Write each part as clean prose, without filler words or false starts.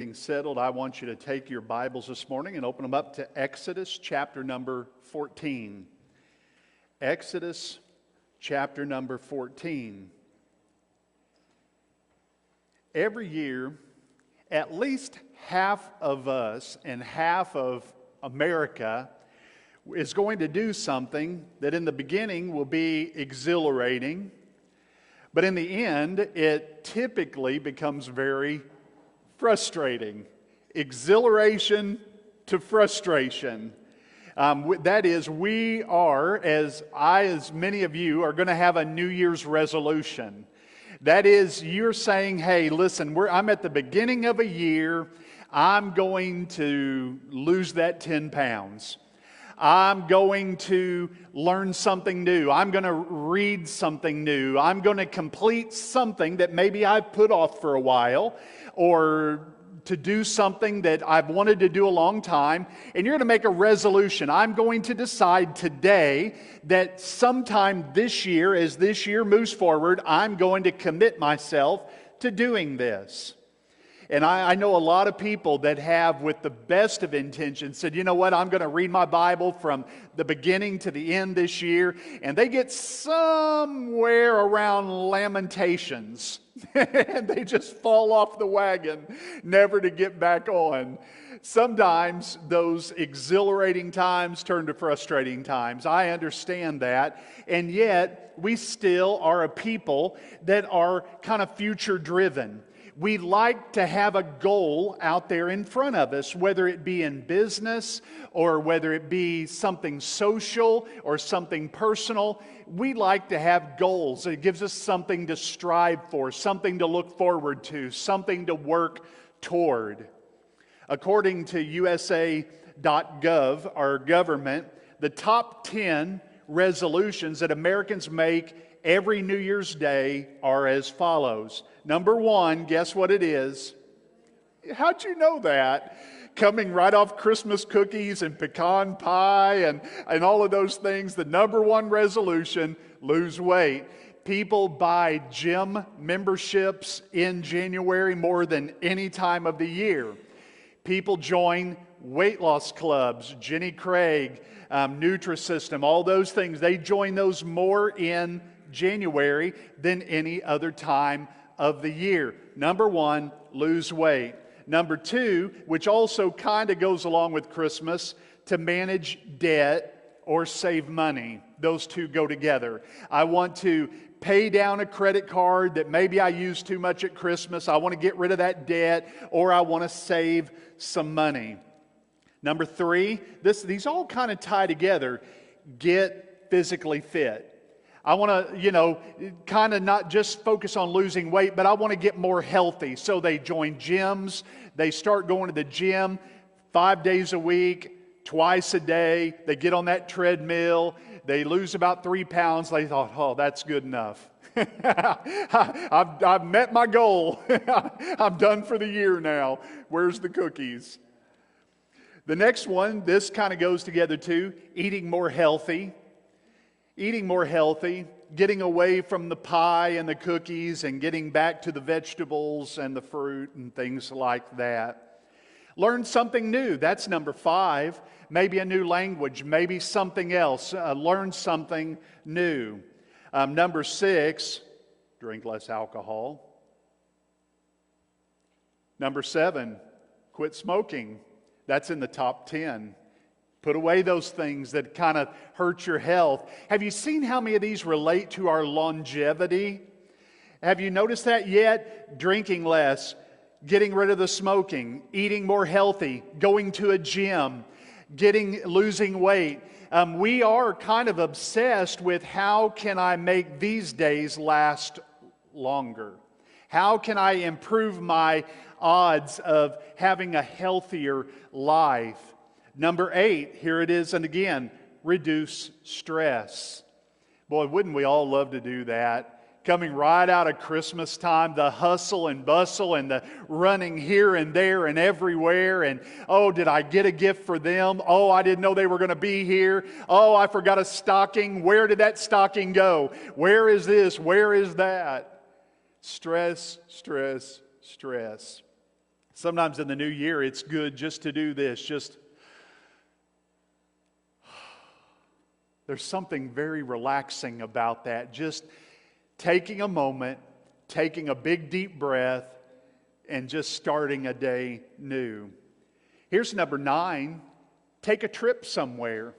Getting settled, I want you to take your Bibles this morning and open them up to Exodus chapter number 14. Exodus chapter number 14. Every year, at least half of us and half of America is going to do something that in the beginning will be exhilarating, but in the end, it typically becomes very frustrating. Exhilaration to frustration. That is, we are, as many of you, are going to have a New Year's resolution. That is, you're saying, hey, listen, I'm at the beginning of a year. I'm going to lose that 10 pounds. I'm going to learn something new. I'm going to read something new. I'm going to complete something that maybe I've put off for a while, or to do something that I've wanted to do a long time. And you're going to make a resolution. I'm going to decide today that sometime this year, as this year moves forward, I'm going to commit myself to doing this. And I know a lot of people that have, with the best of intentions, said, you know what, I'm going to read my Bible from the beginning to the end this year. And they get somewhere around Lamentations. And they just fall off the wagon, never to get back on. Sometimes those exhilarating times turn to frustrating times. I understand that. And yet, we still are a people that are kind of future-driven. We like to have a goal out there in front of us, whether it be in business or whether it be something social or something personal. We like to have goals. It gives us something to strive for, something to look forward to, something to work toward. According to USA.gov, our government, the top 10 resolutions that Americans make every New Year's Day are as follows. Number 1, guess what it is? How'd you know that? Coming right off Christmas cookies and pecan pie and all of those things, the number 1 resolution, lose weight. People buy gym memberships in January more than any time of the year. People join weight loss clubs, Jenny Craig, Nutrisystem, all those things. They join those more in January than any other time of the year. Number 1, lose weight. Number 2, which also kind of goes along with Christmas, to manage debt or save money. Those two go together. I want to pay down a credit card that maybe I used too much at Christmas. I want to get rid of that debt, or I want to save some money. Number 3, these all kind of tie together. Get physically fit. I want to, kind of not just focus on losing weight, but I want to get more healthy. So they join gyms. They start going to the gym 5 days a week, twice a day. They get on that treadmill. They lose about 3 pounds. They thought, oh, that's good enough. I've met my goal. I'm done for the year now. Where's the cookies? The next one, this kind of goes together too, eating more healthy. Eating more healthy, getting away from the pie and the cookies and getting back to the vegetables and the fruit and things like that. Learn something new. That's number 5. Maybe a new language, maybe something else. Learn something new. Number 6, drink less alcohol. Number 7, quit smoking. That's in the top 10. Put away those things that kind of hurt your health. Have you seen how many of these relate to our longevity? Have you noticed that yet? Drinking less, getting rid of the smoking, eating more healthy, going to a gym, losing weight. We are kind of obsessed with how can I make these days last longer? How can I improve my odds of having a healthier life? Number 8, here it is, and again, reduce stress. Boy, wouldn't we all love to do that? Coming right out of Christmas time, the hustle and bustle and the running here and there and everywhere. And, oh, did I get a gift for them? Oh, I didn't know they were going to be here. Oh, I forgot a stocking. Where did that stocking go? Where is this? Where is that? Stress, stress, stress. Sometimes in the new year, it's good just to do this. There's something very relaxing about that. Just taking a moment, taking a big deep breath, and just starting a day new. Here's number 9. Take a trip somewhere.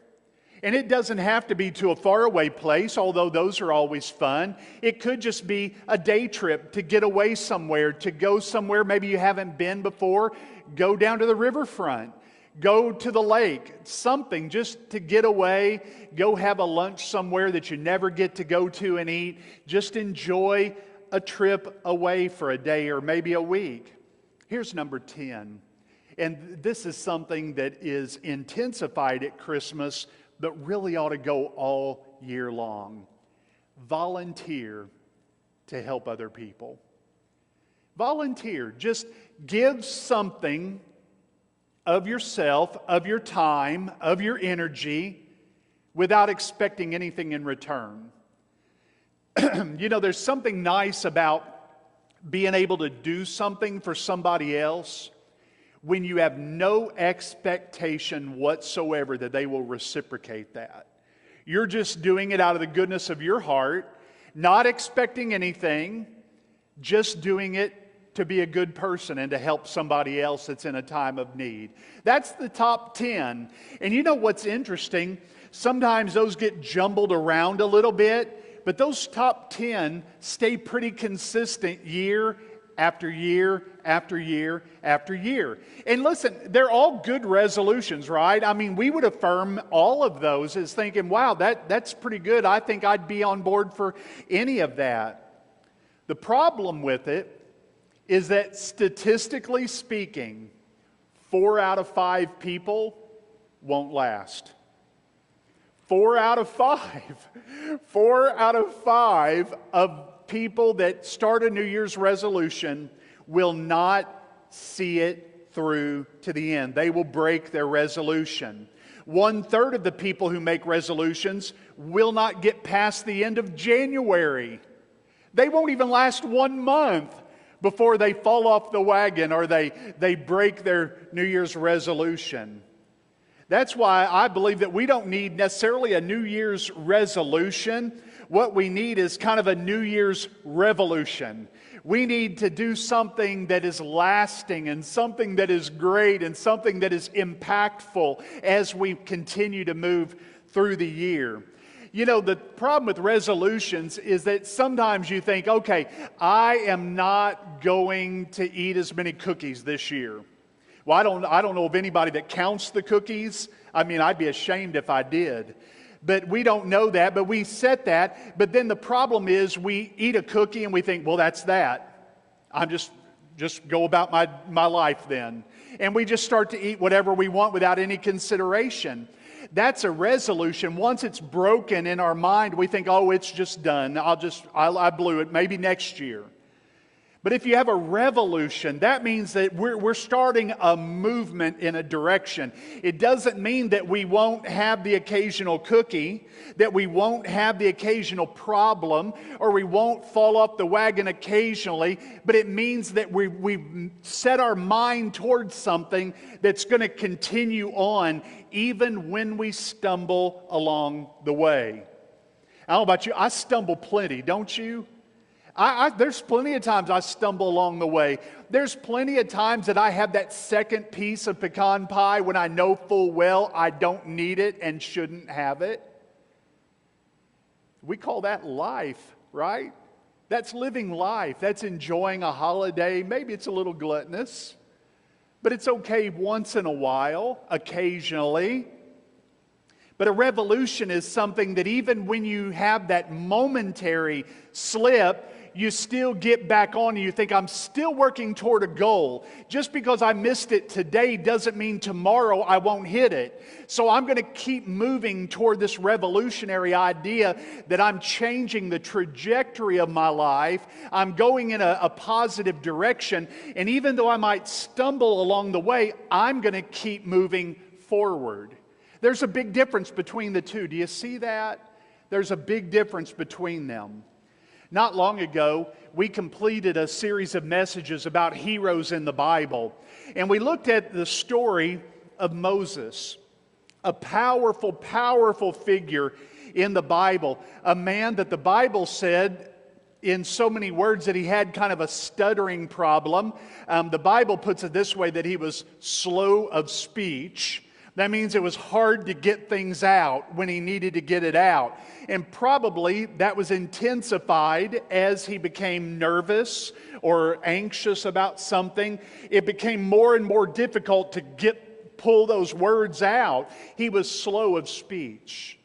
And it doesn't have to be to a faraway place, although those are always fun. It could just be a day trip to get away somewhere, to go somewhere maybe you haven't been before. Go down to the riverfront. Go to the lake. Something just to get away. Go have a lunch somewhere that you never get to go to and eat. Just enjoy a trip away for a day or maybe a week. Here's number 10. And this is something that is intensified at Christmas, but really ought to go all year long. Volunteer to help other people. Volunteer. Just give something of yourself, of your time, of your energy, without expecting anything in return. You know, there's something nice about being able to do something for somebody else when you have no expectation whatsoever that they will reciprocate that. You're just doing it out of the goodness of your heart, not expecting anything, just doing it to be a good person and to help somebody else that's in a time of need. That's the top 10. And you know what's interesting? Sometimes those get jumbled around a little bit, but those top 10 stay pretty consistent year after year after year after year. And listen, they're all good resolutions, right? I mean, we would affirm all of those as thinking, wow, that's pretty good. I think I'd be on board for any of that. The problem with it is that statistically speaking, 4 out of 5 people won't last. 4 out of 5. 4 out of 5 of people that start a New Year's resolution will not see it through to the end. They will break their resolution. 1/3 of the people who make resolutions will not get past the end of January. They won't even last 1 month before they fall off the wagon or they break their New Year's resolution. That's why I believe that we don't need necessarily a New Year's resolution. What we need is kind of a New Year's revolution. We need to do something that is lasting and something that is great and something that is impactful as we continue to move through the year. You know, the problem with resolutions is that sometimes you think, okay, I am not going to eat as many cookies this year. Well, I don't know of anybody that counts the cookies. I mean, I'd be ashamed if I did. But we don't know that, but we set that. But then the problem is we eat a cookie and we think, well, that's that. I'm just go about my life then. And we just start to eat whatever we want without any consideration. That's a resolution. Once it's broken in our mind, we think, oh, it's just done. I blew it, maybe next year. But if you have a revolution, that means that we're starting a movement in a direction. It doesn't mean that we won't have the occasional cookie, that we won't have the occasional problem, or we won't fall off the wagon occasionally, but it means that we've set our mind towards something that's going to continue on even when we stumble along the way. I don't know about you, I stumble plenty, don't you? There's plenty of times I stumble along the way. There's plenty of times that I have that second piece of pecan pie when I know full well I don't need it and shouldn't have it. We call that life, right? That's living life. That's enjoying a holiday. Maybe it's a little gluttonous, but it's okay once in a while, occasionally. But a revolution is something that even when you have that momentary slip, you still get back on and you think, I'm still working toward a goal. Just because I missed it today doesn't mean tomorrow I won't hit it. So I'm going to keep moving toward this revolutionary idea that I'm changing the trajectory of my life. I'm going in a positive direction. And even though I might stumble along the way, I'm going to keep moving forward. There's a big difference between the two. Do you see that? There's a big difference between them. Not long ago, we completed a series of messages about heroes in the Bible. And we looked at the story of Moses, a powerful, powerful figure in the Bible. A man that the Bible said in so many words that he had kind of a stuttering problem. The Bible puts it this way, that he was slow of speech. That means it was hard to get things out when he needed to get it out. And probably that was intensified as he became nervous or anxious about something. It became more and more difficult to pull those words out. He was slow of speech.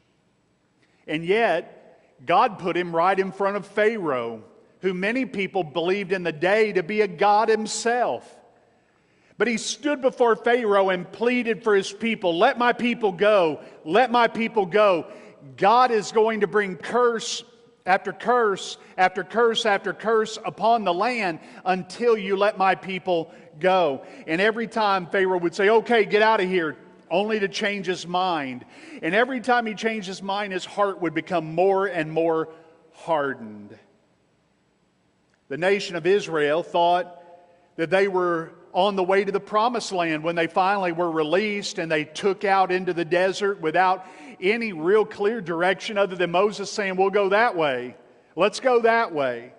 And yet, God put him right in front of Pharaoh, who many people believed in the day to be a god himself. But he stood before Pharaoh and pleaded for his people, "Let my people go, let my people go." God is going to bring curse after curse after curse after curse upon the land until you let my people go. And every time Pharaoh would say, "Okay, get out of here," only to change his mind. And every time he changed his mind, his heart would become more and more hardened. The nation of Israel thought that they were on the way to the promised land when they finally were released and they took out into the desert without any real clear direction other than Moses saying, "We'll go that way. Let's go that way."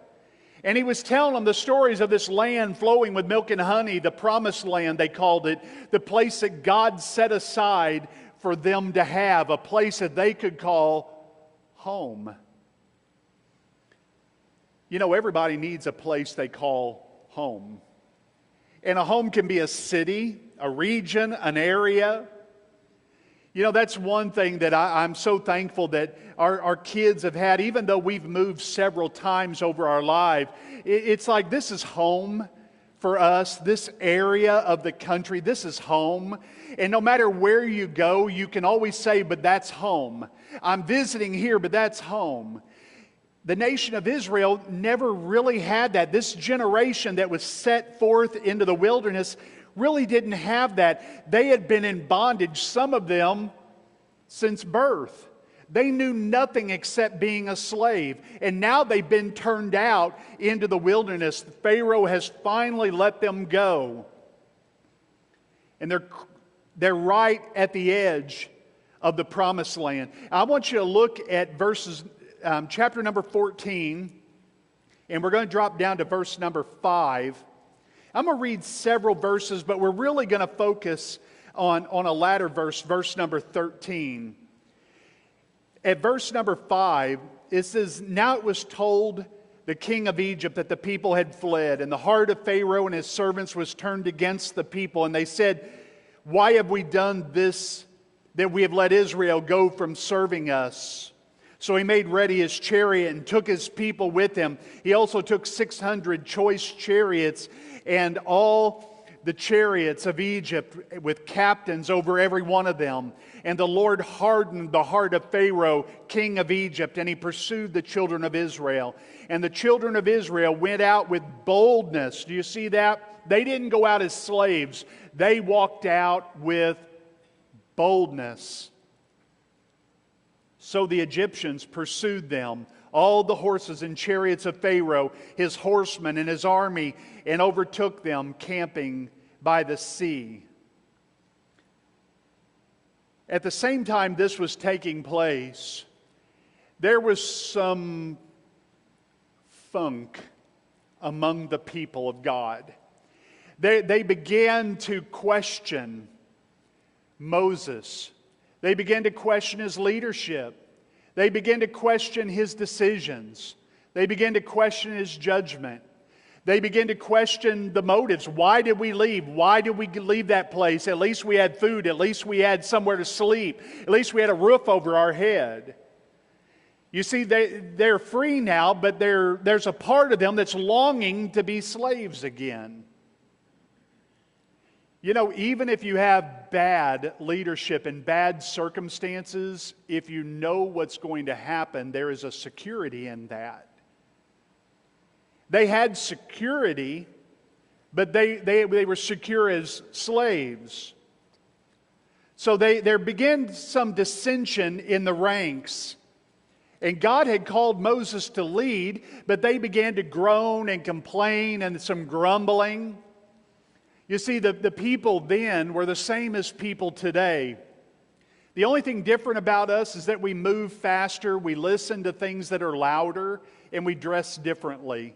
And he was telling them the stories of this land flowing with milk and honey, the promised land they called it, the place that God set aside for them to have, a place that they could call home. You know, everybody needs a place they call home. And a home can be a city, a region, an area. You know, that's one thing that I'm so thankful that our kids have had, even though we've moved several times over our life. It's like this is home for us, this area of the country, this is home. And no matter where you go, you can always say, "But that's home. I'm visiting here, but that's home." The nation of Israel never really had that. This generation that was set forth into the wilderness really didn't have that. They had been in bondage, some of them, since birth. They knew nothing except being a slave. And now they've been turned out into the wilderness. Pharaoh has finally let them go. And they're right at the edge of the promised land. I want you to look at chapter number 14, and we're going to drop down to verse number 5. I'm going to read several verses, but we're really going to focus on a latter verse, verse number 13. At verse number 5, it says, "Now it was told the king of Egypt that the people had fled, and the heart of Pharaoh and his servants was turned against the people. And they said, 'Why have we done this, that we have let Israel go from serving us?' So he made ready his chariot and took his people with him. He also took 600 choice chariots and all the chariots of Egypt with captains over every one of them. And the Lord hardened the heart of Pharaoh, king of Egypt, and he pursued the children of Israel. And the children of Israel went out with boldness." Do you see that? They didn't go out as slaves. They walked out with boldness. "So the Egyptians pursued them, all the horses and chariots of Pharaoh, his horsemen and his army, and overtook them camping by the sea." At the same time this was taking place, there was some funk among the people of God. They began to question Moses. They began to question his leadership. They began to question his decisions. They began to question his judgment. They began to question the motives. Why did we leave? Why did we leave that place? At least we had food. At least we had somewhere to sleep. At least we had a roof over our head. You see, they're free now, but there's a part of them that's longing to be slaves again. You know, even if you have bad leadership and bad circumstances, if you know what's going to happen, there is a security in that. They had security, but they were secure as slaves. So there began some dissension in the ranks. And God had called Moses to lead, but they began to groan and complain and some grumbling. You see, the people then were the same as people today. The only thing different about us is that we move faster, we listen to things that are louder, and we dress differently.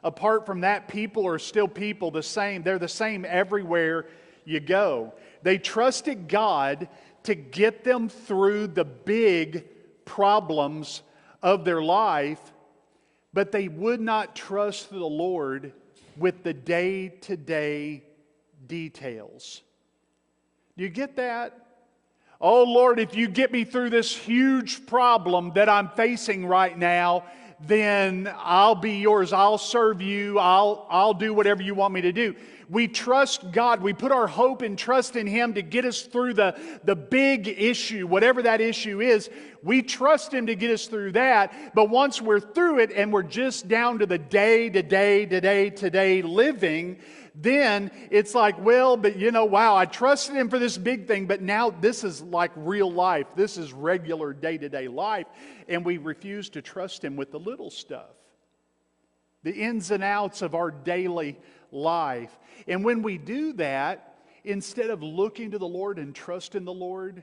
Apart from that, people are still people, the same. They're the same everywhere you go. They trusted God to get them through the big problems of their life, but they would not trust the Lord with the day-to-day details. Do you get that? Oh Lord, if you get me through this huge problem that I'm facing right now, then I'll be yours. I'll serve you. I'll do whatever you want me to do. We trust God. We put our hope and trust in Him to get us through the big issue, whatever that issue is. We trust Him to get us through that. But once we're through it and we're just down to the day-to-day living, then it's like, well, but wow, I trusted Him for this big thing, but now this is like real life. This is regular day-to-day life. And we refuse to trust Him with the little stuff, the ins and outs of our daily life. And when we do that, instead of looking to the Lord and trust in the Lord,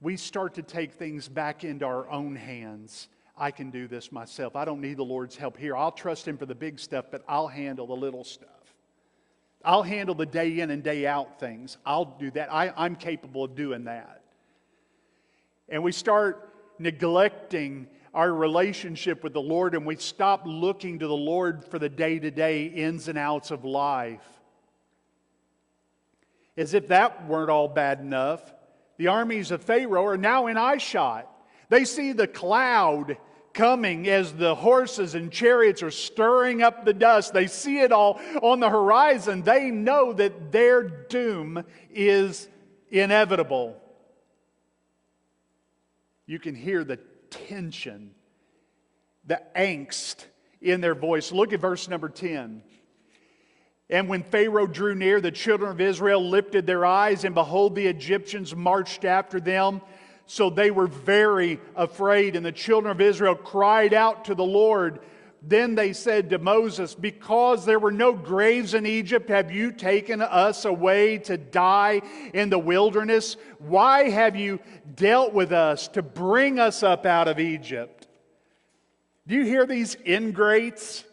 we start to take things back into our own hands. I can do this myself. I don't need the Lord's help here. I'll trust Him for the big stuff, but I'll handle the little stuff. I'll handle the day in and day out things. I'll do that. I'm capable of doing that. And we start neglecting our relationship with the Lord, and we stop looking to the Lord for the day-to-day ins and outs of life. As if that weren't all bad enough, the armies of Pharaoh are now in eyeshot. They see the cloud coming as the horses and chariots are stirring up the dust. They see it all on the horizon. They know that their doom is inevitable. You can hear the tension, the angst in their voice. Look at verse number 10. And when Pharaoh drew near, the children of Israel lifted their eyes, and behold, the Egyptians marched after them. So they were very afraid, and the children of Israel cried out to the Lord. Then they said to Moses, because there were no graves in Egypt, have you taken us away to die in the wilderness? Why have you dealt with us to bring us up out of Egypt? Do you hear these ingrates?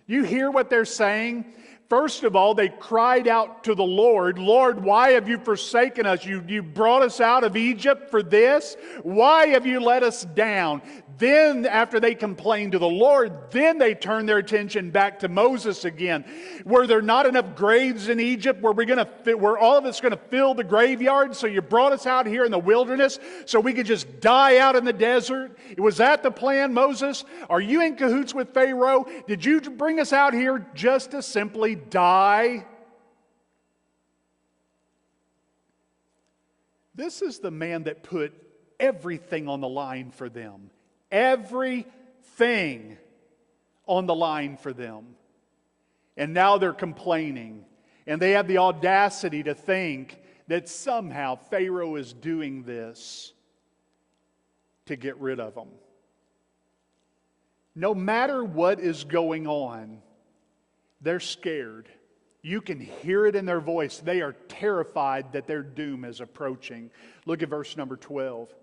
Do you hear what they're saying? First of all, they cried out to the Lord, Lord, why have you forsaken us? You brought us out of Egypt for this? Why have you let us down? Then, after they complained to the Lord, then they turned their attention back to Moses again. Were there not enough graves in Egypt? Were all of us going to fill the graveyard? So you brought us out here in the wilderness so we could just die out in the desert? Was that the plan, Moses? Are you in cahoots with Pharaoh? Did you bring us out here just to simply die? This is the man that put everything on the line for them. Everything on the line for them. And now they're complaining. And they have the audacity to think that somehow Pharaoh is doing this to get rid of them. No matter what is going on, they're scared. You can hear it in their voice. They are terrified that their doom is approaching. Look at verse number 12.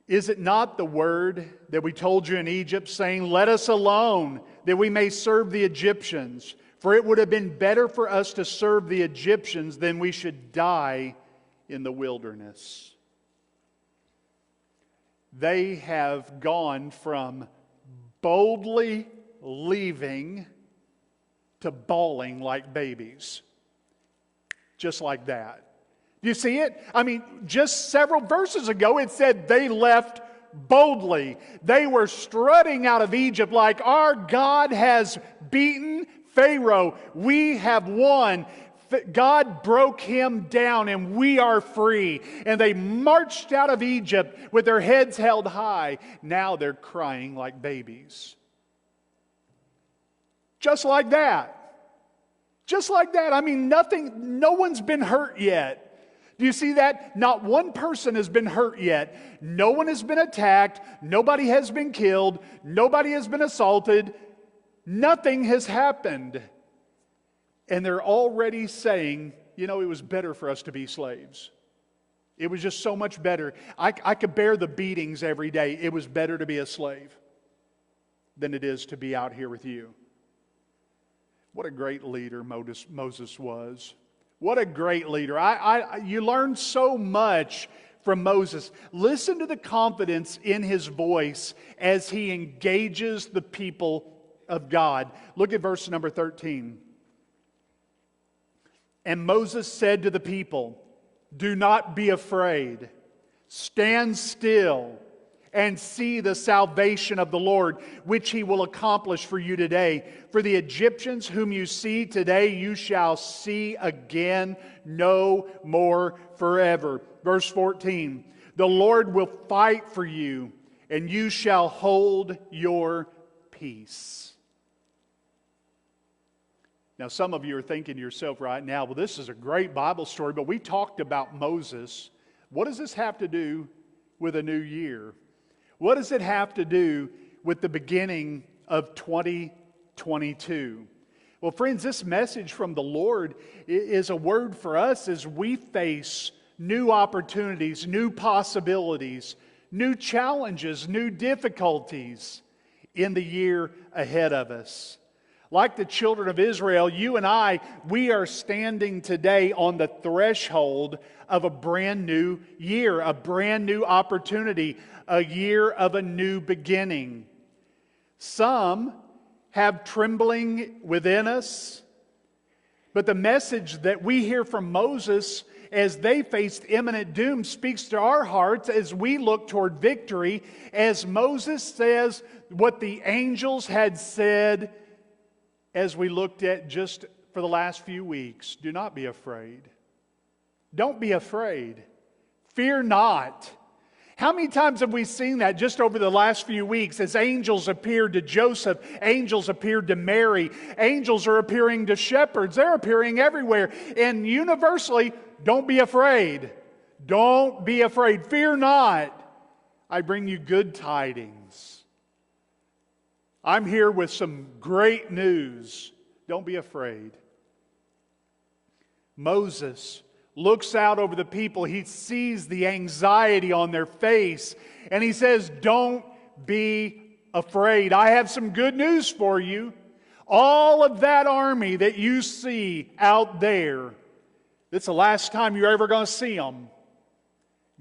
Is it not the word that we told you in Egypt, saying, let us alone, that we may serve the Egyptians? For it would have been better for us to serve the Egyptians than we should die in the wilderness. They have gone from boldly leaving to bawling like babies. Just like that. Do you see it? I mean, just several verses ago it said they left boldly. They were strutting out of Egypt like, our God has beaten Pharaoh. We have won. God broke him down and we are free. And they marched out of Egypt with their heads held high. Now they're crying like babies. Just like that. Just like that. I mean, no one's been hurt yet. Do you see that? Not one person has been hurt yet. No one has been attacked. Nobody has been killed. Nobody has been assaulted. Nothing has happened. And they're already saying, you know, it was better for us to be slaves. It was just so much better. I could bear the beatings every day. It was better to be a slave than it is to be out here with you. What a great leader Moses was. What a great leader. You learn so much from Moses. Listen to the confidence in his voice as he engages the people of God. Look at verse number 13. And Moses said to the people, "Do not be afraid. Stand still and see the salvation of the Lord, which He will accomplish for you today. For the Egyptians whom you see today, you shall see again no more forever." Verse 14, "The Lord will fight for you, and you shall hold your peace." Now, some of you are thinking to yourself right now, well, this is a great Bible story, but we talked about Moses. What does this have to do with a new year? What does it have to do with the beginning of 2022? Well, friends, this message from the Lord is a word for us as we face new opportunities, new possibilities, new challenges, new difficulties in the year ahead of us. Like the children of Israel, you and I, we are standing today on the threshold of a brand new year, a brand new opportunity, a year of a new beginning. Some have trembling within us, but the message that we hear from Moses as they faced imminent doom speaks to our hearts as we look toward victory, as Moses says what the angels had said as we looked at just for the last few weeks. Do not be afraid. Don't be afraid. Fear not. How many times have we seen that just over the last few weeks as angels appeared to Joseph, angels appeared to Mary, angels are appearing to shepherds, they're appearing everywhere. And universally, don't be afraid. Don't be afraid. Fear not. I bring you good tidings. I'm here with some great news. Don't be afraid. Moses looks out over the people. He sees the anxiety on their face. And he says, "Don't be afraid. I have some good news for you. All of that army that you see out there, it's the last time you're ever going to see them.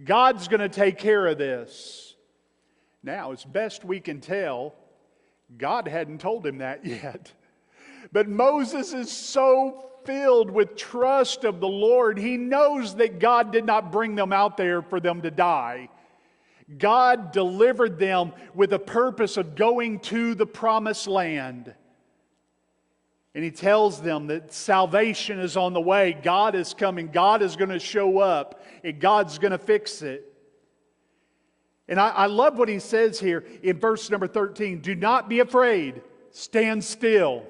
God's going to take care of this." Now, as best we can tell, God hadn't told him that yet. But Moses is so filled with trust of the Lord. He knows that God did not bring them out there for them to die. God delivered them with a purpose of going to the promised land. And He tells them that salvation is on the way. God is coming. God is going to show up. And God's going to fix it. And I love what He says here in verse number 13. Do not be afraid. Stand still.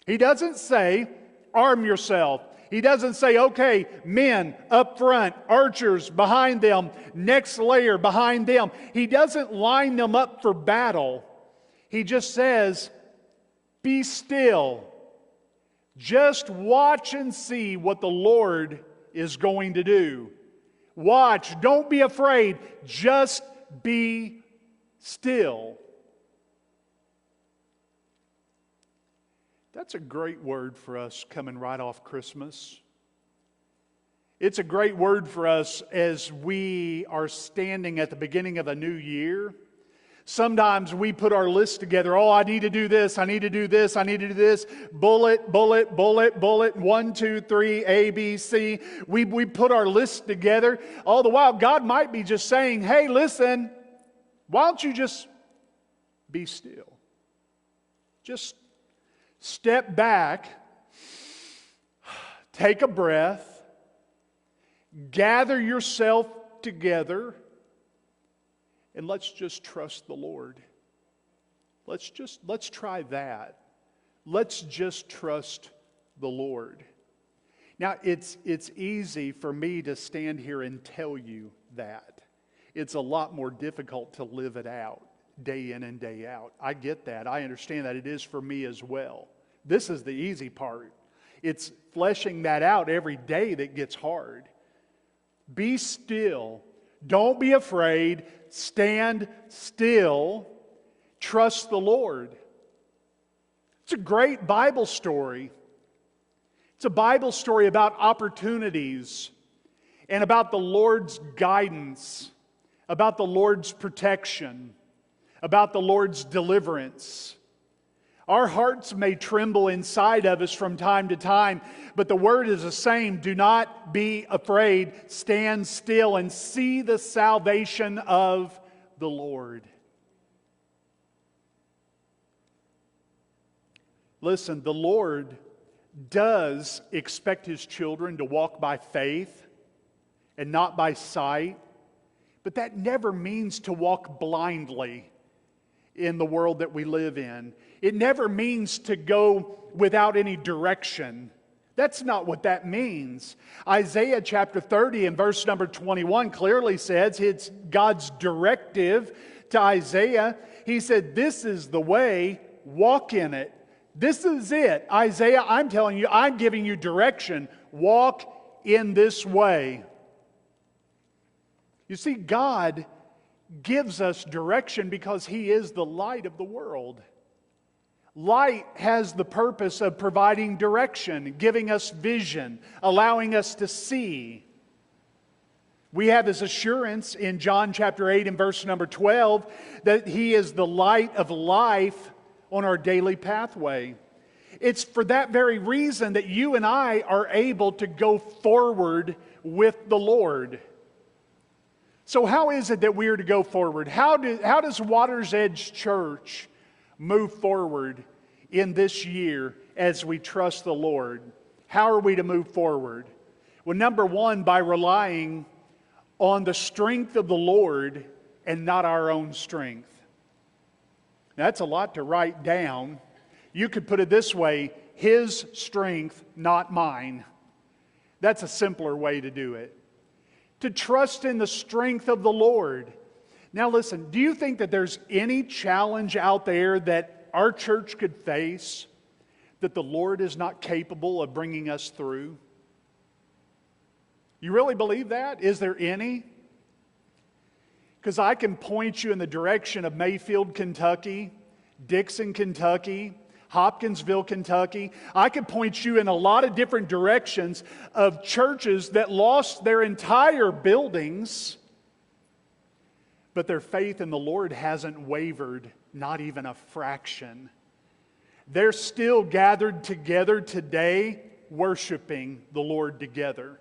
He doesn't say, arm yourself. He doesn't say, okay, men up front, archers behind them, next layer behind them. He doesn't line them up for battle. He just says, be still. Just watch and see what the Lord is going to do. Watch. Don't be afraid. Just be still. That's a great word for us coming right off Christmas. It's a great word for us as we are standing at the beginning of a new year. Sometimes we put our list together. Oh, I need to do this. I need to do this. I need to do this. Bullet, bullet, bullet, bullet. 1, 2, 3, A, B, C. We put our list together. All the while, God might be just saying, hey, listen, why don't you just be still? Just step back. Take a breath. Gather yourself together. And let's just trust the Lord. Let's try that. Let's just trust the Lord. Now, it's easy for me to stand here and tell you that. It's a lot more difficult to live it out day in and day out. I get that. I understand that. It is for me as well. This is the easy part. It's fleshing that out every day that gets hard. Be still. Don't be afraid. Stand still. Trust the Lord. It's a great Bible story. It's a Bible story about opportunities and about the Lord's guidance, about the Lord's protection, about the Lord's deliverance. Our hearts may tremble inside of us from time to time, but the word is the same. Do not be afraid. Stand still and see the salvation of the Lord. Listen, the Lord does expect His children to walk by faith and not by sight, but that never means to walk blindly in the world that we live in. It never means to go without any direction. That's not what that means. Isaiah chapter 30 and verse number 21 clearly says it's God's directive to Isaiah. He said, "This is the way, walk in it." This is it. Isaiah, I'm telling you, I'm giving you direction. Walk in this way. You see, God gives us direction because He is the light of the world. Light has the purpose of providing direction, giving us vision, allowing us to see. We have this assurance in John chapter 8 and verse number 12 that He is the light of life on our daily pathway. It's for that very reason that you and I are able to go forward with the Lord. So how is it that we are to go forward? How does Water's Edge Church move forward in this year as we trust the Lord? How are we to move forward? Well, number one, by relying on the strength of the Lord and not our own strength. That's a lot to write down. You could put it this way: His strength, not mine. That's a simpler way to do it. To trust in the strength of the Lord. Now listen, do you think that there's any challenge out there that our church could face that the Lord is not capable of bringing us through? You really believe that? Is there any? Because I can point you in the direction of Mayfield, Kentucky, Dixon, Kentucky, Hopkinsville, Kentucky. I could point you in a lot of different directions of churches that lost their entire buildings, but their faith in the Lord hasn't wavered, not even a fraction. They're still gathered together today, worshiping the Lord together.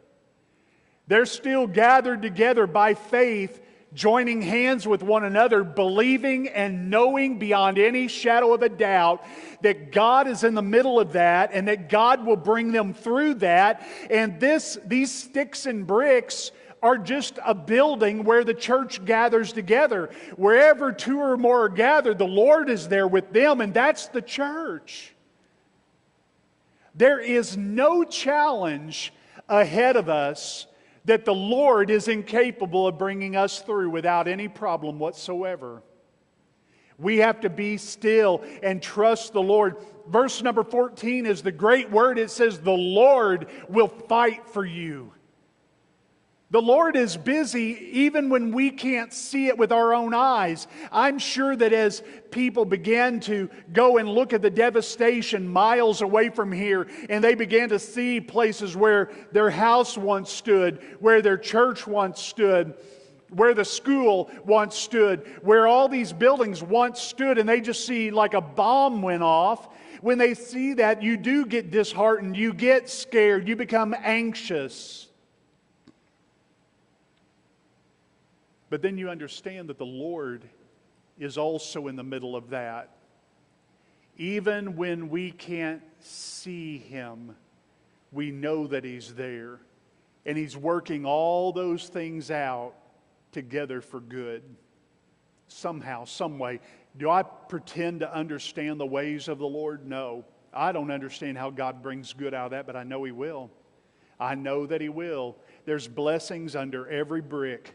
They're still gathered together by faith, joining hands with one another, believing and knowing beyond any shadow of a doubt that God is in the middle of that and that God will bring them through that. And these sticks and bricks are just a building where the church gathers together. Wherever two or more are gathered, the Lord is there with them, and that's the church. There is no challenge ahead of us that the Lord is incapable of bringing us through without any problem whatsoever. We have to be still and trust the Lord. Verse number 14 is the great word. It says, "The Lord will fight for you." The Lord is busy even when we can't see it with our own eyes. I'm sure that as people began to go and look at the devastation miles away from here, and they began to see places where their house once stood, where their church once stood, where the school once stood, where all these buildings once stood, and they just see like a bomb went off. When they see that, you do get disheartened, you get scared, you become anxious. But then you understand that the Lord is also in the middle of that. Even when we can't see Him, we know that He's there. And He's working all those things out together for good. Somehow, some way. Do I pretend to understand the ways of the Lord? No. I don't understand how God brings good out of that, but I know He will. I know that He will. There's blessings under every brick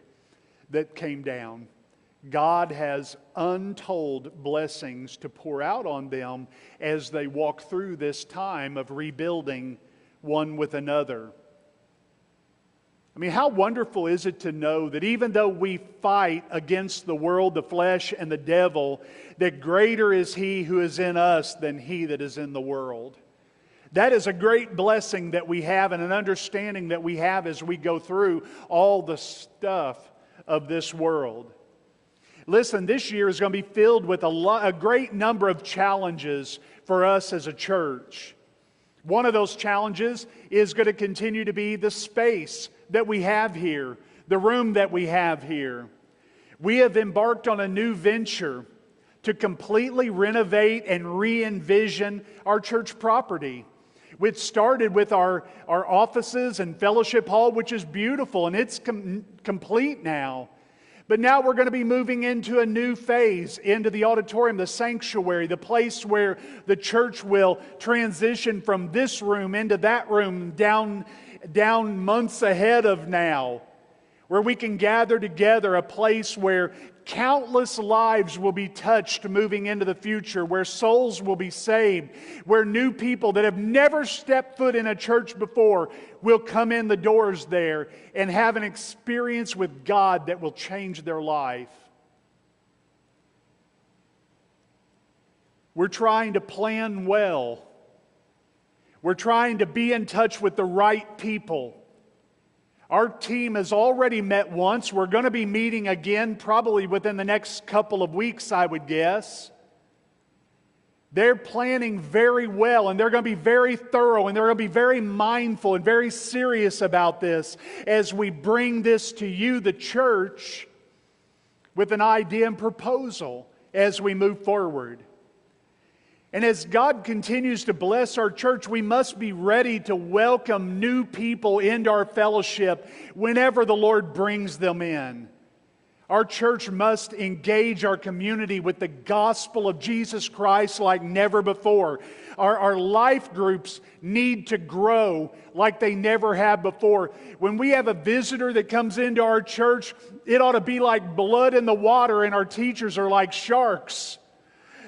that came down. God has untold blessings to pour out on them as they walk through this time of rebuilding one with another. I mean, how wonderful is it to know that even though we fight against the world, the flesh, and the devil, that greater is He who is in us than he that is in the world. That is a great blessing that we have and an understanding that we have as we go through all the stuff of this world. Listen, this year is going to be filled with a great number of challenges for us as a church. One of those challenges is going to continue to be the space that we have here, the room that we have here. We have embarked on a new venture to completely renovate and re-envision our church property. Which started with our offices and fellowship hall, which is beautiful, and it's complete now. But now we're going to be moving into a new phase, into the auditorium, the sanctuary, the place where the church will transition from this room into that room down months ahead of now, where we can gather together, a place where countless lives will be touched moving into the future, where souls will be saved, where new people that have never stepped foot in a church before will come in the doors there and have an experience with God that will change their life. We're trying to plan well. We're trying to be in touch with the right people. Our team has already met once. We're going to be meeting again probably within the next couple of weeks, I would guess. They're planning very well, and they're going to be very thorough, and they're going to be very mindful and very serious about this as we bring this to you, the church, with an idea and proposal as we move forward. And as God continues to bless our church, we must be ready to welcome new people into our fellowship whenever the Lord brings them in. Our church must engage our community with the gospel of Jesus Christ like never before. Our life groups need to grow like they never have before. When we have a visitor that comes into our church, it ought to be like blood in the water, and our teachers are like sharks.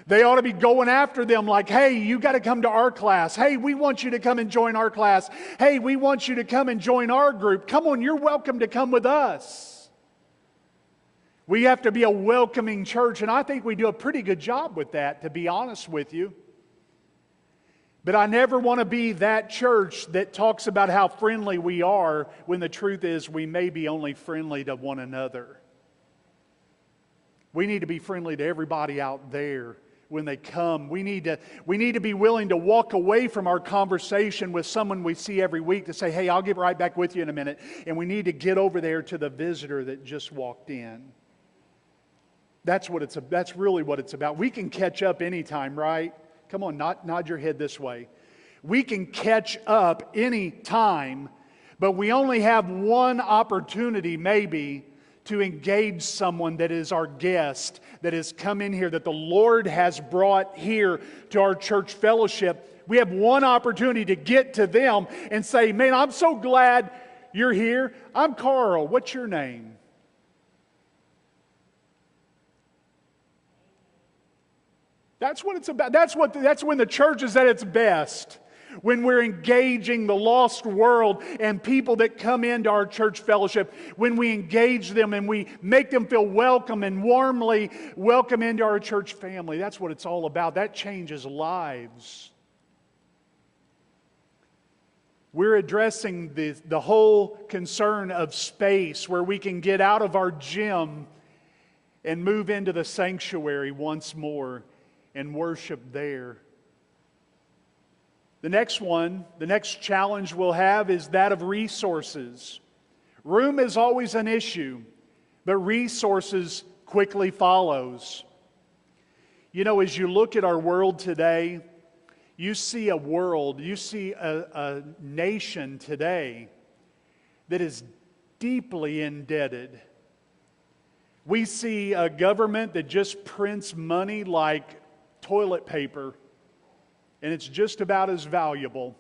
They ought to be going after them like, hey, you got to come to our class. Hey, we want you to come and join our class. Hey, we want you to come and join our group. Come on, you're welcome to come with us. We have to be a welcoming church, and I think we do a pretty good job with that, to be honest with you. But I never want to be that church that talks about how friendly we are when the truth is we may be only friendly to one another. We need to be friendly to everybody out there. When they come, we need to be willing to walk away from our conversation with someone we see every week to say, hey, I'll get right back with you in a minute. And we need to get over there to the visitor that just walked in. That's really what it's about. We can catch up anytime, right? Come on, nod your head this way. We can catch up anytime, but we only have one opportunity maybe to engage someone that is our guest, that has come in here, that the Lord has brought here to our church fellowship. We have one opportunity to get to them and say, man, I'm so glad you're here. I'm Carl. What's your name? That's what it's about. That's when the church is at its best. When we're engaging the lost world and people that come into our church fellowship, when we engage them and we make them feel welcome and warmly welcome into our church family. That's what it's all about. That changes lives. We're addressing the whole concern of space, where we can get out of our gym and move into the sanctuary once more and worship there. The next challenge we'll have is that of resources. Room is always an issue, but resources quickly follows. You know, as you look at our world today, you see a nation today that is deeply indebted. We see a government that just prints money like toilet paper, and it's just about as valuable.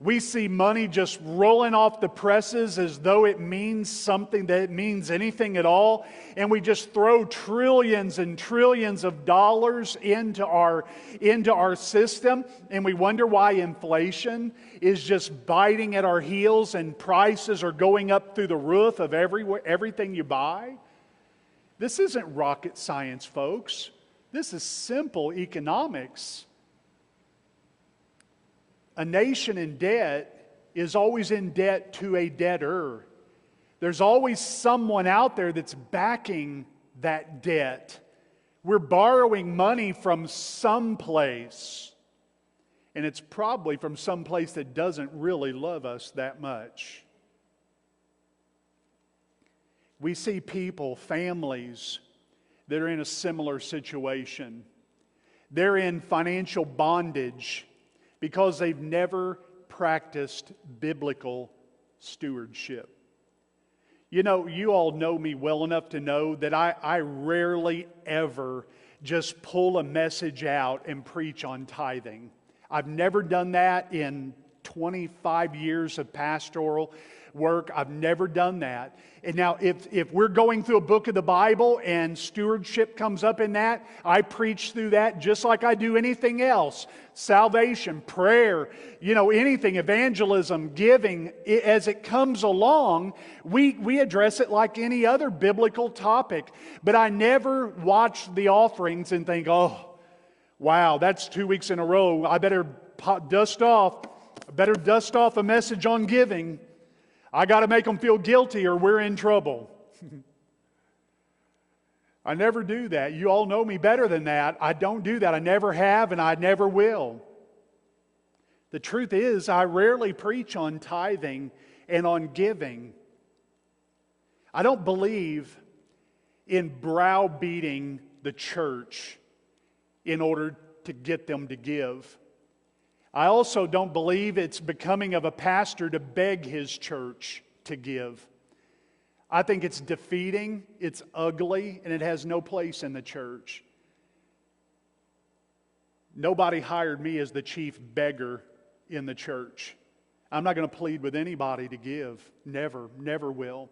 We see money just rolling off the presses as though it means something, that it means anything at all. And we just throw trillions and trillions of dollars into our system. And we wonder why inflation is just biting at our heels and prices are going up through the roof of everything you buy. This isn't rocket science, folks. This is simple economics. A nation in debt is always in debt to a debtor. There's always someone out there that's backing that debt. We're borrowing money from someplace, and it's probably from someplace that doesn't really love us that much. We see people, families, that are in a similar situation. They're in financial bondage because they've never practiced biblical stewardship. You know, you all know me well enough to know that I rarely ever just pull a message out and preach on tithing. I've never done that in 25 years of pastoral work. I've never done that. And now if we're going through a book of the Bible and stewardship comes up in that, I preach through that just like I do anything else. Salvation, prayer, anything, evangelism, giving. As it comes along, we address it like any other biblical topic. But I never watch the offerings and think, oh, wow, that's 2 weeks in a row. I better dust off a message on giving. I got to make them feel guilty or we're in trouble. I never do that. You all know me better than that. I don't do that. I never have and I never will. The truth is, I rarely preach on tithing and on giving. I don't believe in browbeating the church in order to get them to give. I also don't believe it's becoming of a pastor to beg his church to give. I think it's defeating, it's ugly, and it has no place in the church. Nobody hired me as the chief beggar in the church. I'm not going to plead with anybody to give. Never, never will.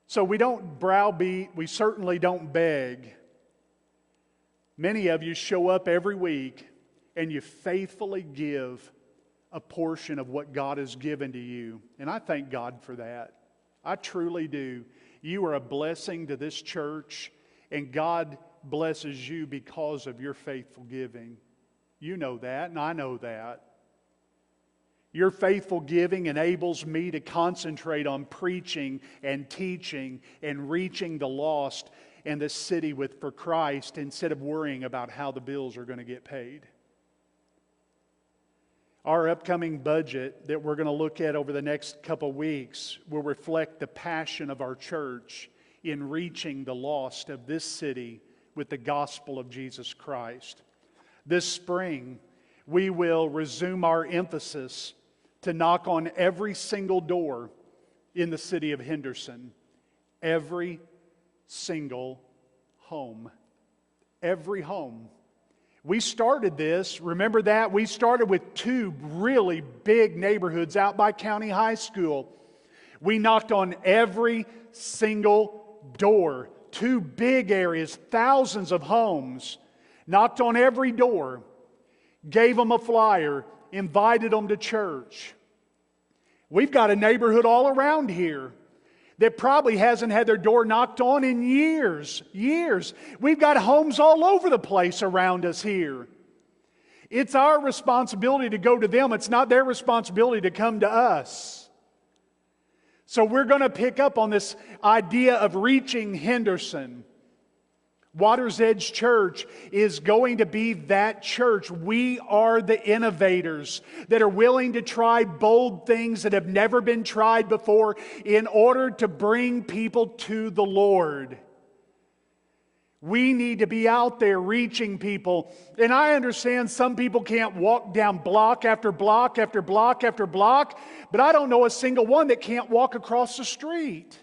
So we don't browbeat, we certainly don't beg. Many of you show up every week and you faithfully give a portion of what God has given to you. And I thank God for that. I truly do. You are a blessing to this church, and God blesses you because of your faithful giving. You know that, and I know that. Your faithful giving enables me to concentrate on preaching and teaching and reaching the lost and the city for Christ instead of worrying about how the bills are going to get paid. Our upcoming budget that we're going to look at over the next couple weeks will reflect the passion of our church in reaching the lost of this city with the gospel of Jesus Christ. This spring, we will resume our emphasis to knock on every single door in the city of Henderson. Every single home. Every home. We started this, remember that? We started with 2 really big neighborhoods out by County High School. We knocked on every single door. 2 big areas, thousands of homes. Knocked on every door. Gave them a flyer. Invited them to church. We've got a neighborhood all around here that probably hasn't had their door knocked on in years. We've got homes all over the place around us here. It's our responsibility to go to them. It's not their responsibility to come to us. So we're going to pick up on this idea of reaching Henderson. Water's Edge Church is going to be that church. We are the innovators that are willing to try bold things that have never been tried before in order to bring people to the Lord. We need to be out there reaching people. And I understand some people can't walk down block after block after block after block, but I don't know a single one that can't walk across the street.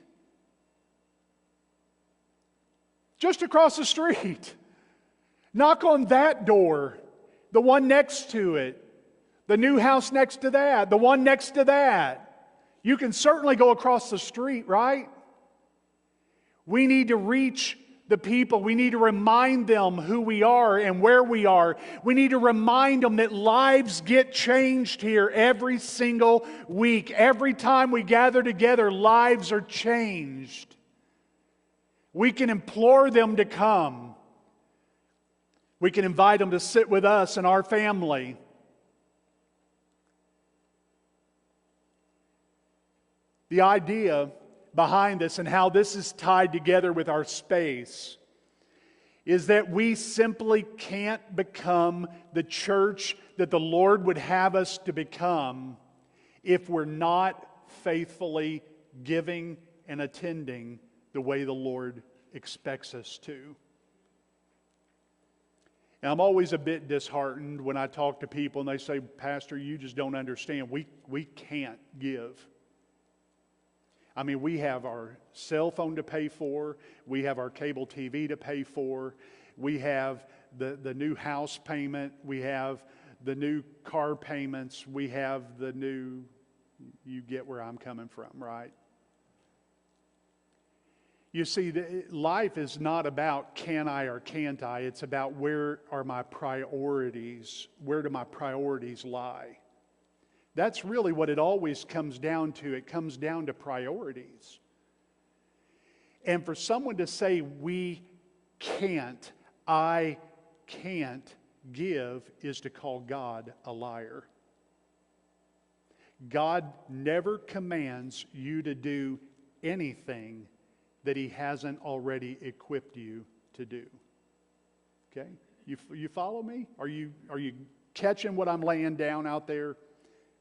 Just across the street. Knock on that door, the one next to it, the new house next to that, the one next to that. You can certainly go across the street, right? We need to reach the people. We need to remind them who we are and where we are. We need to remind them that lives get changed here every single week. Every time we gather together, lives are changed. We can implore them to come. We can invite them to sit with us and our family. The idea behind this and how this is tied together with our space is that we simply can't become the church that the Lord would have us to become if we're not faithfully giving and attending the way the Lord expects us to. And I'm always a bit disheartened when I talk to people and they say, "Pastor, you just don't understand. We can't give." I mean, we have our cell phone to pay for. We have our cable TV to pay for. We have the new house payment. We have the new car payments. We have the new, you get where I'm coming from, right? You see, life is not about can I or can't I. It's about where are my priorities? Where do my priorities lie? That's really what it always comes down to. It comes down to priorities. And for someone to say, I can't give, is to call God a liar. God never commands you to do anything that He hasn't already equipped you to do. Okay? You follow me? Are you catching what I'm laying down out there?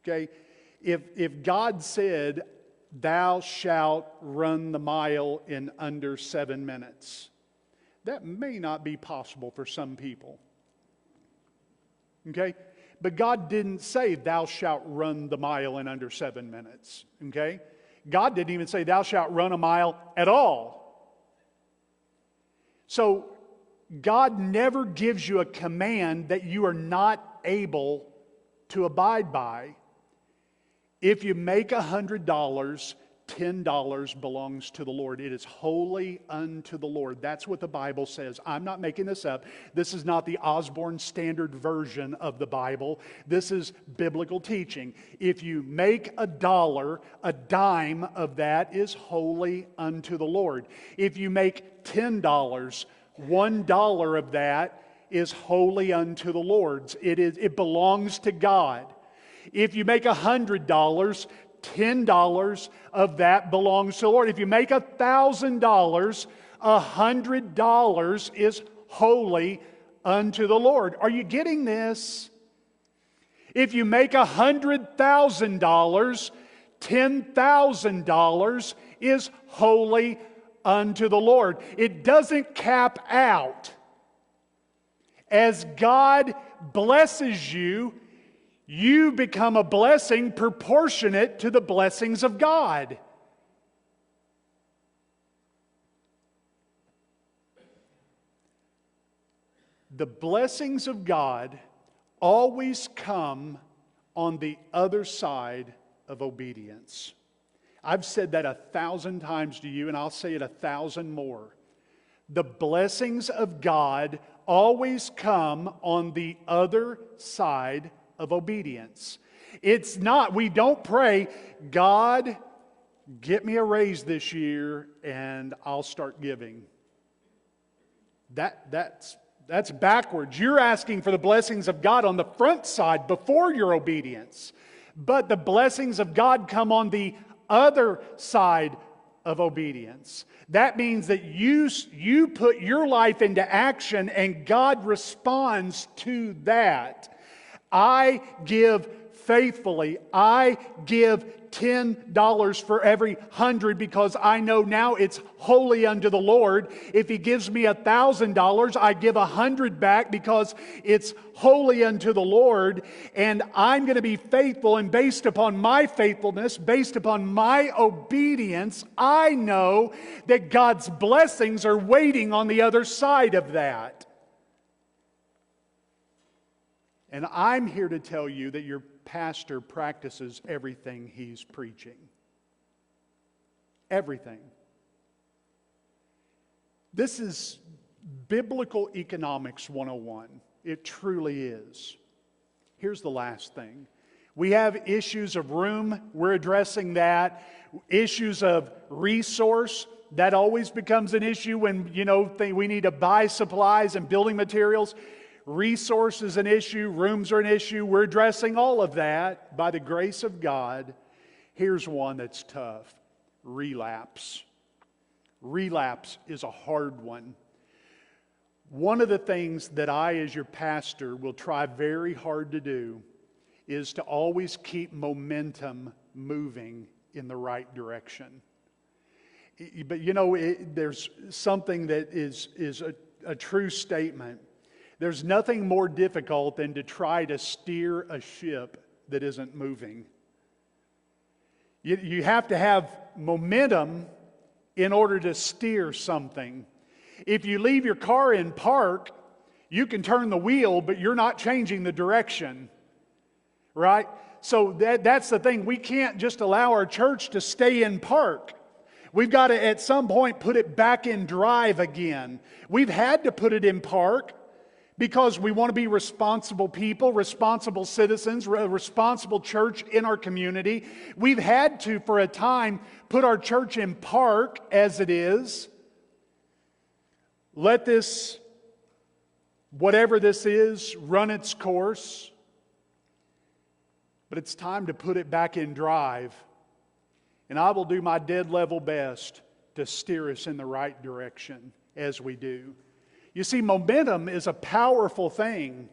Okay, if God said, "Thou shalt run the mile in under 7 minutes," that may not be possible for some people. Okay, but God didn't say, "Thou shalt run the mile in under 7 minutes." Okay, God didn't even say, "Thou shalt run a mile" at all. So God never gives you a command that you are not able to abide by. If you make $100, $10 belongs to the Lord. It is holy unto the Lord. That's what the Bible says. I'm not making this up. This is not the Osborne Standard Version of the Bible. This is biblical teaching. If you make $1, a dime of that is holy unto the Lord. If you make $10, $1 of that is holy unto the Lord. It belongs to God. If you make $100, $10 of that belongs to the Lord. If you make $1,000, $100 is holy unto the Lord. Are you getting this? If you make $100,000, $10,000 is holy unto the Lord. It doesn't cap out. As God blesses you, you become a blessing proportionate to the blessings of God. The blessings of God always come on the other side of obedience. I've said that 1,000 times to you, and I'll say it 1,000 more. The blessings of God always come on the other side of obedience. It's not, we don't pray, "God, get me a raise this year and I'll start giving." That's backwards. You're asking for the blessings of God on the front side before your obedience. But the blessings of God come on the other side of obedience. That means that you put your life into action and God responds to that. I give faithfully. I give $10 for every 100 because I know now it's holy unto the Lord. If He gives me $1,000, I give 100 back because it's holy unto the Lord. And I'm going to be faithful, and based upon my faithfulness, based upon my obedience, I know that God's blessings are waiting on the other side of that. And I'm here to tell you that your pastor practices everything he's preaching. Everything. This is biblical economics 101. It truly is. Here's the last thing. We have issues of room. We're addressing that. Issues of resource. That always becomes an issue when, we need to buy supplies and building materials. Resource is an issue. Rooms are an issue. We're addressing all of that by the grace of God. Here's one that's tough. Relapse. Relapse is a hard one. One of the things that I, as your pastor, will try very hard to do is to always keep momentum moving in the right direction. But there's something that is a true statement. There's nothing more difficult than to try to steer a ship that isn't moving. You have to have momentum in order to steer something. If you leave your car in park, you can turn the wheel, but you're not changing the direction. Right? So that's the thing. We can't just allow our church to stay in park. We've got to, at some point, put it back in drive again. We've had to put it in park because we want to be responsible people, responsible citizens, a responsible church in our community. We've had to, for a time, put our church in park as it is. Let this, whatever this is, run its course. But it's time to put it back in drive. And I will do my dead level best to steer us in the right direction as we do. You see, momentum is a powerful thing.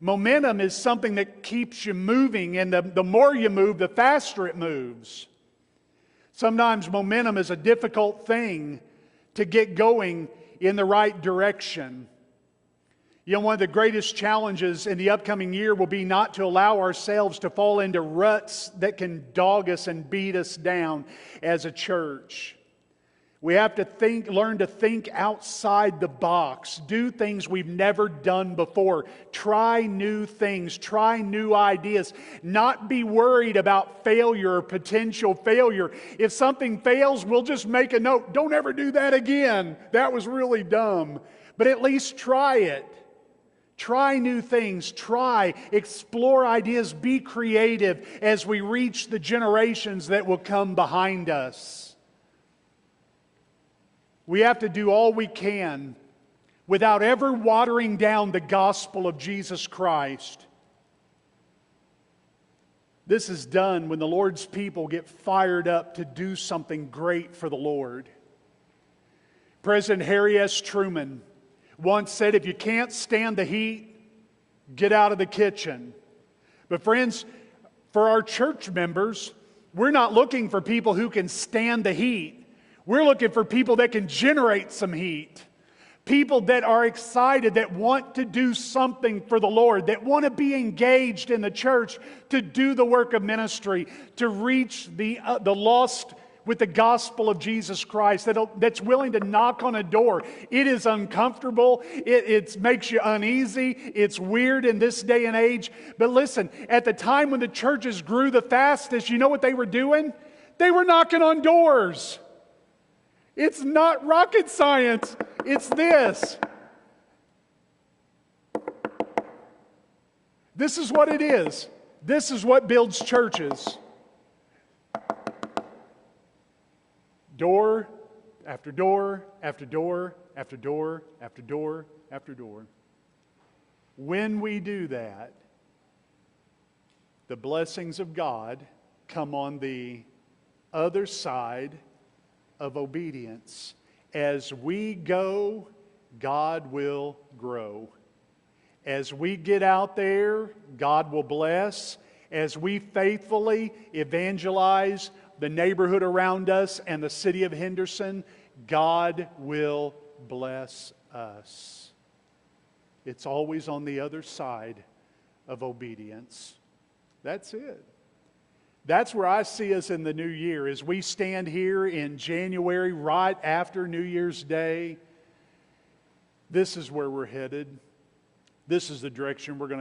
Momentum is something that keeps you moving, and the more you move, the faster it moves. Sometimes momentum is a difficult thing to get going in the right direction. One of the greatest challenges in the upcoming year will be not to allow ourselves to fall into ruts that can dog us and beat us down as a church. We have to learn to think outside the box, do things we've never done before, try new things, try new ideas, not be worried about failure or potential failure. If something fails, we'll just make a note. Don't ever do that again. That was really dumb. But at least try it. Try new things, explore ideas, be creative as we reach the generations that will come behind us. We have to do all we can without ever watering down the gospel of Jesus Christ. This is done when the Lord's people get fired up to do something great for the Lord. President Harry S. Truman once said, if you can't stand the heat, get out of the kitchen. But friends, for our church members, we're not looking for people who can stand the heat. We're looking for people that can generate some heat. People that are excited, that want to do something for the Lord, that want to be engaged in the church to do the work of ministry, to reach the lost with the gospel of Jesus Christ, that's willing to knock on a door. It is uncomfortable. It makes you uneasy. It's weird in this day and age. But listen, at the time when the churches grew the fastest, you know what they were doing? They were knocking on doors. It's not rocket science. It's this. This is what it is. This is what builds churches. Door after door after door after door after door after door. When we do that, the blessings of God come on the other side of obedience. As we go, God will grow. As we get out there, God will bless. As we faithfully evangelize the neighborhood around us and the city of Henderson, God will bless us. It's always on the other side of obedience. That's it. That's where I see us in the new year. As we stand here in January, right after New Year's Day, this is where we're headed. This is the direction we're going to